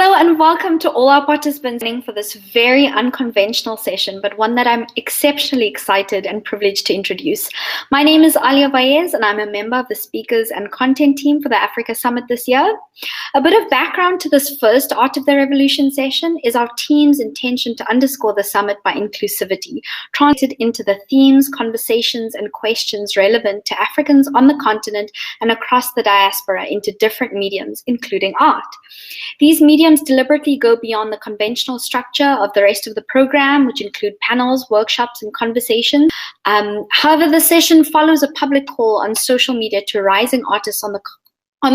Hello and welcome to all our participants for this very unconventional session, but one that I'm exceptionally excited and privileged to introduce. My name is Alia Baez and I'm a member of the speakers and content team for the Africa Summit this year. A bit of background to this first Art of the Revolution session is our team's intention to underscore the summit by inclusivity, translated into the themes, conversations, and questions relevant to Africans on the continent and across the diaspora into different mediums, including art. These mediums deliberately go beyond the conventional structure of the rest of the program, which include panels, workshops, and conversations. However, the session follows a public call on social media to rising artists on the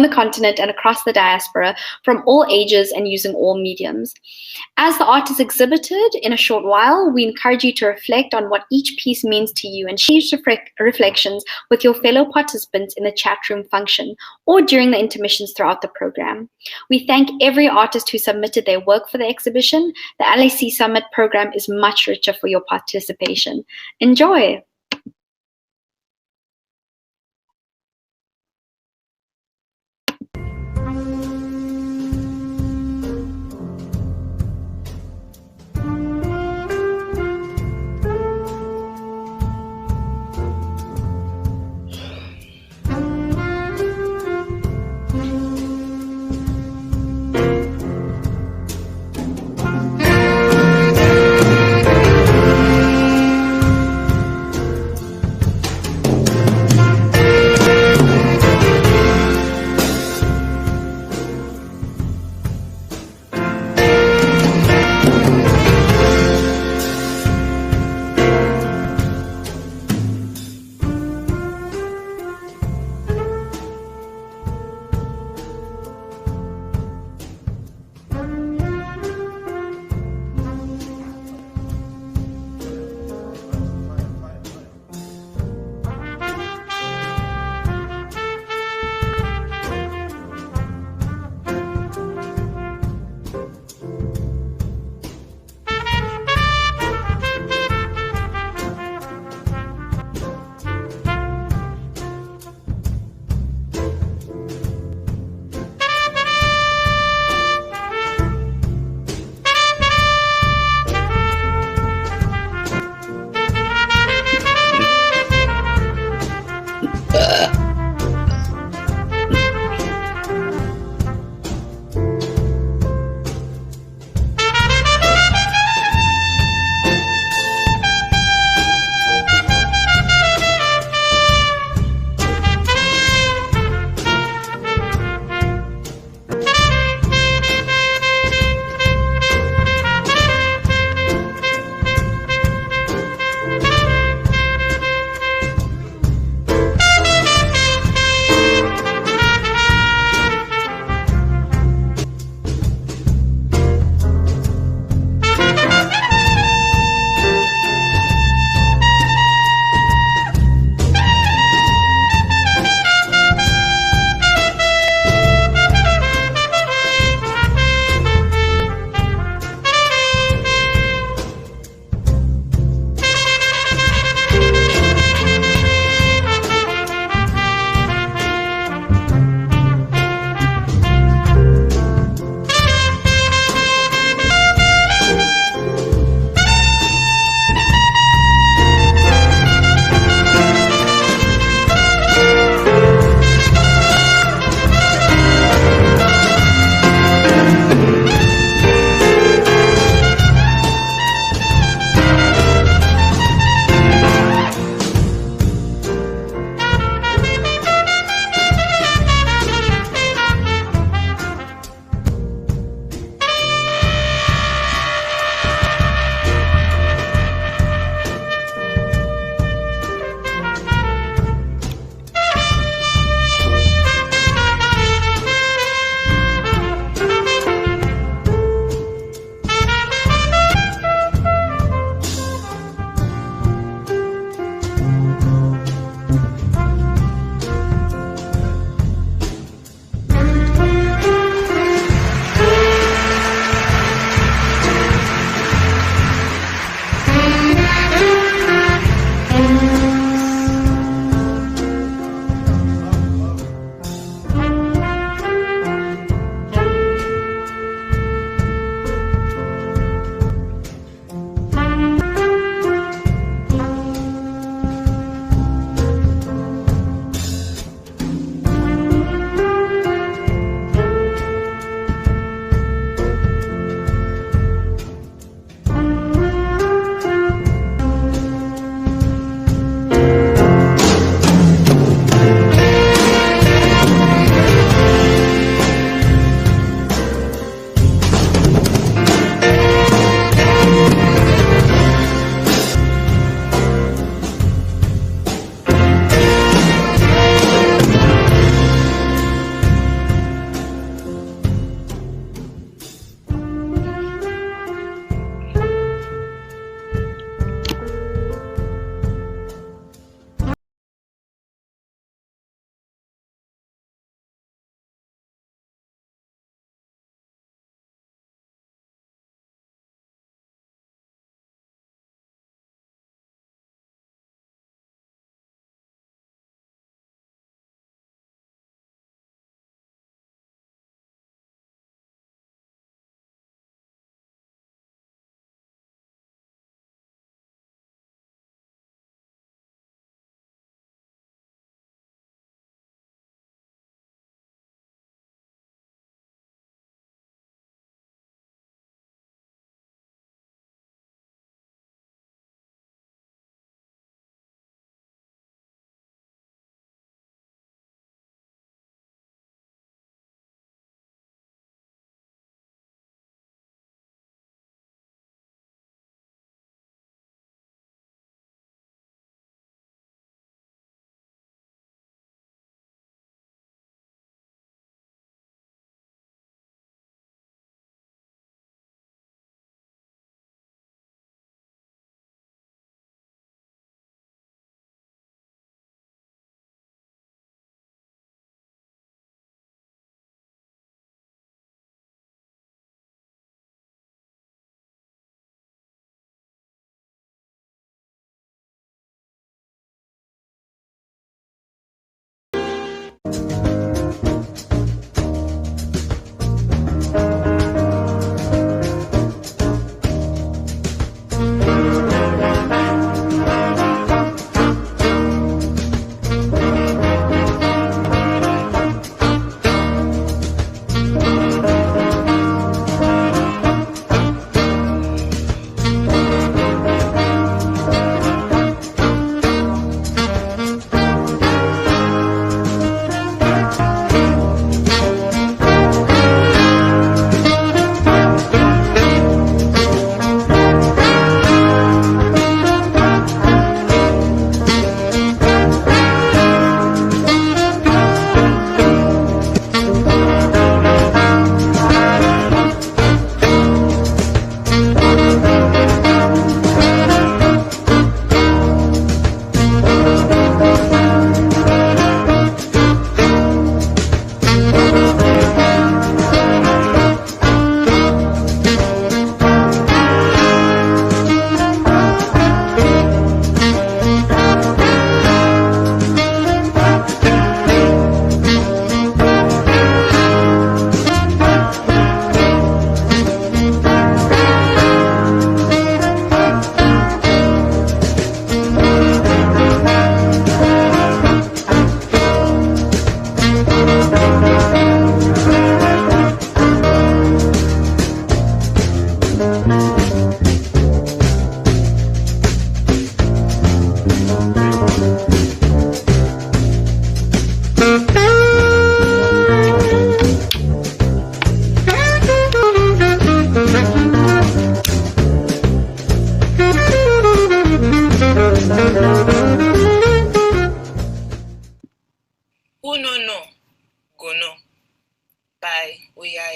continent and across the diaspora from all ages and using all mediums. As the art is exhibited in a short while, we encourage you to reflect on what each piece means to you and share reflections with your fellow participants in the chat room function or during the intermissions throughout the program. We thank every artist who submitted their work for the exhibition. The LSE Summit program is much richer for your participation. Enjoy!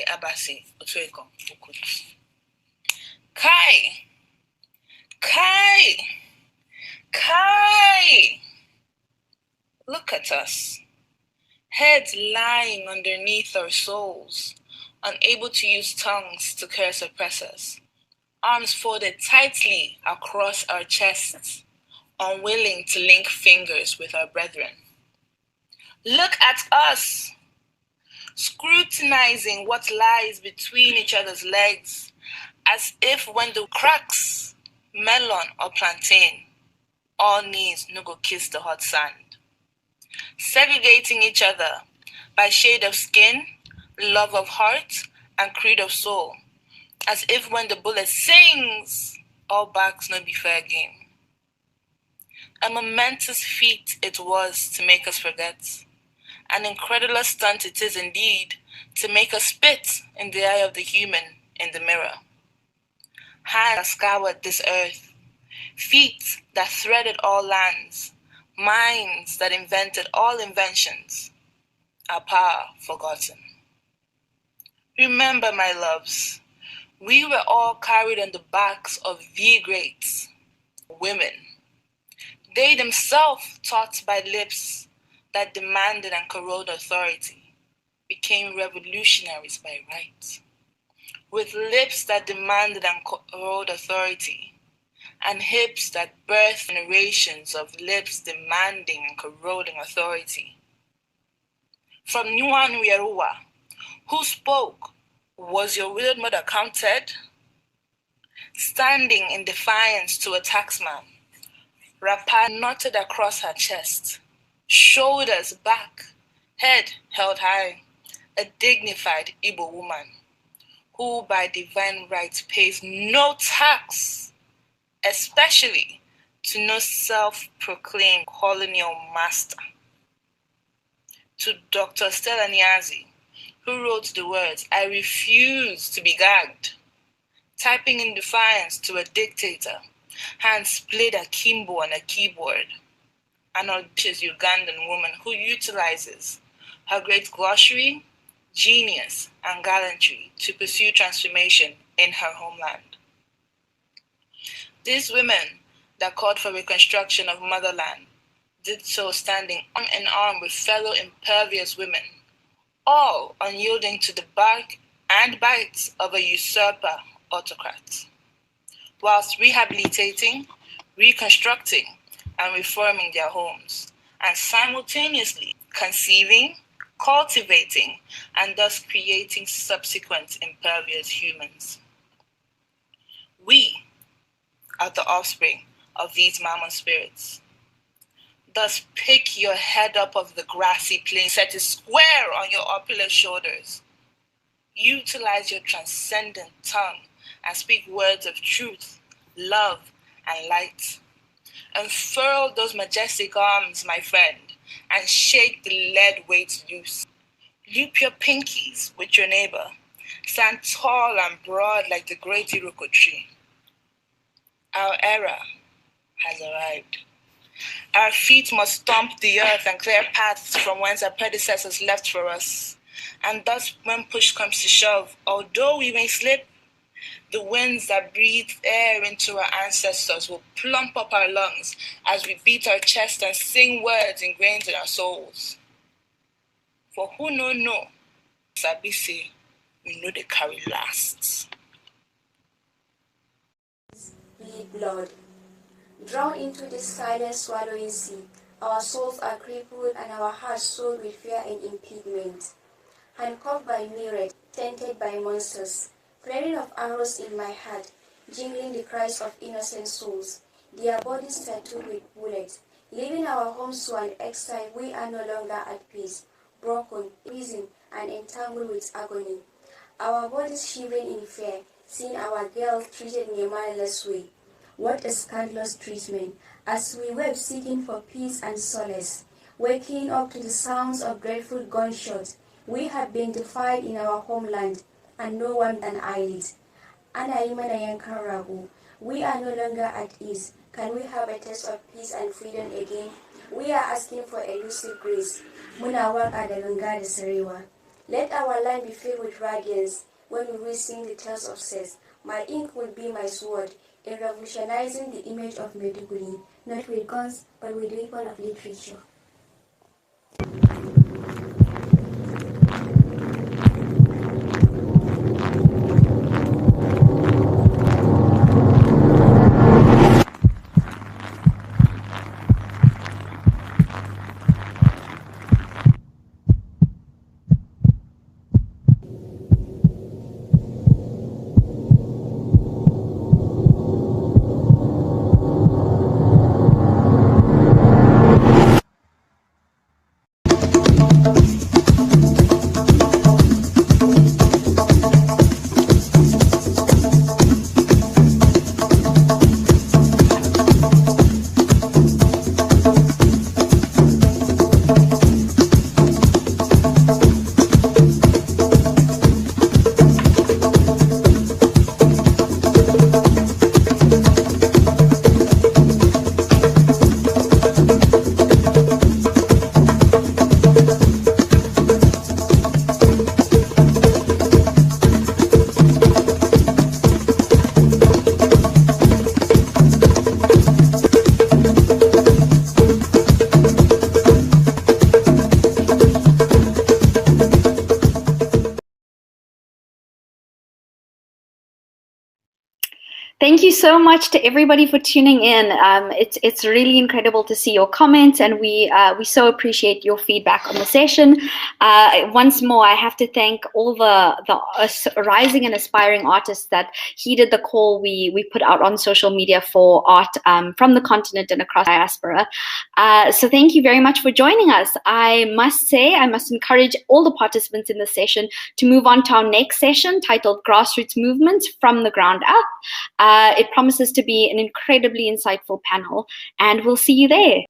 abasi otueko ukut. Kai! Kai! Kai! Look at us. Heads lying underneath our souls, unable to use tongues to curse oppressors. Arms folded tightly across our chests, unwilling to link fingers with our brethren. Look at us, scrutinizing what lies between each other's legs, as if when the cracks, melon or plantain, all knees no go kiss the hot sand. Segregating each other by shade of skin, love of heart, and creed of soul, as if when the bullet sings, all backs no be fair game. A momentous feat it was to make us forget. An incredulous stunt it is indeed to make us spit in the eye of the human in the mirror. Hands that scoured this earth, feet that threaded all lands, minds that invented all inventions, our power forgotten. Remember, my loves, we were all carried on the backs of the greats, women. They themselves, taught by lips that demanded and corroded authority, became revolutionaries by right. With lips that demanded and corroded authority, and hips that birthed generations of lips demanding and corroding authority. From Nuan Uyarua, who spoke, was your widowed mother counted? Standing in defiance to a taxman, Rapa knotted across her chest, shoulders back, head held high, a dignified Igbo woman, who by divine right pays no tax, especially to no self-proclaimed colonial master. To Dr. Stella Niazi, who wrote the words, "I refuse to be gagged," typing in defiance to a dictator, hands splayed akimbo on a keyboard, an audacious Ugandan woman who utilizes her great glossary, genius, and gallantry to pursue transformation in her homeland. These women that called for reconstruction of motherland did so standing arm in arm with fellow impervious women, all unyielding to the bark and bites of a usurper autocrat, whilst rehabilitating, reconstructing, and reforming their homes, and simultaneously conceiving, cultivating, and thus creating subsequent impervious humans. We are the offspring of these mammoth spirits. Thus pick your head up of the grassy plain, set it square on your opulent shoulders. Utilize your transcendent tongue and speak words of truth, love, and light. Unfurl those majestic arms, my friend, and shake the lead weights loose. Loop your pinkies with your neighbor. Stand tall and broad like the great Iroko tree. Our era has arrived. Our feet must stomp the earth and clear paths from whence our predecessors left for us. And thus, when push comes to shove, although we may slip, the winds that breathe air into our ancestors will plump up our lungs as we beat our chest and sing words ingrained in our souls. For who know, sabi say, we know they carry lasts. Bleed blood. Drawn into this silent swallowing sea, our souls are crippled and our hearts soiled with fear and impediment. Handcuffed by myriad, tainted by monsters, flaring of arrows in my heart, jingling the cries of innocent souls, their bodies tattooed with bullets. Leaving our homes to an exile, we are no longer at peace, broken, imprisoned, and entangled with agony. Our bodies shivering in fear, seeing our girls treated in a mannerless way. What a scandalous treatment, as we wept seeking for peace and solace. Waking up to the sounds of dreadful gunshots, we had been defied in our homeland, and no one an eyelid. We are no longer at ease. Can we have a taste of peace and freedom again? We are asking for elusive grace. Muna waka da ganga da sarewa. Let our land be filled with radiance when we will sing the tales of success. My ink will be my sword in revolutionizing the image of Maiduguri, not with guns, but with the weapon of literature. Thank you so much to everybody for tuning in. It's really incredible to see your comments, and we so appreciate your feedback on the session. Once more, I have to thank all the rising and aspiring artists that heeded the call we put out on social media for art from the continent and across diaspora. So thank you very much for joining us. I must encourage all the participants in the session to move on to our next session titled Grassroots Movements from the Ground Up. It promises to be an incredibly insightful panel, and we'll see you there.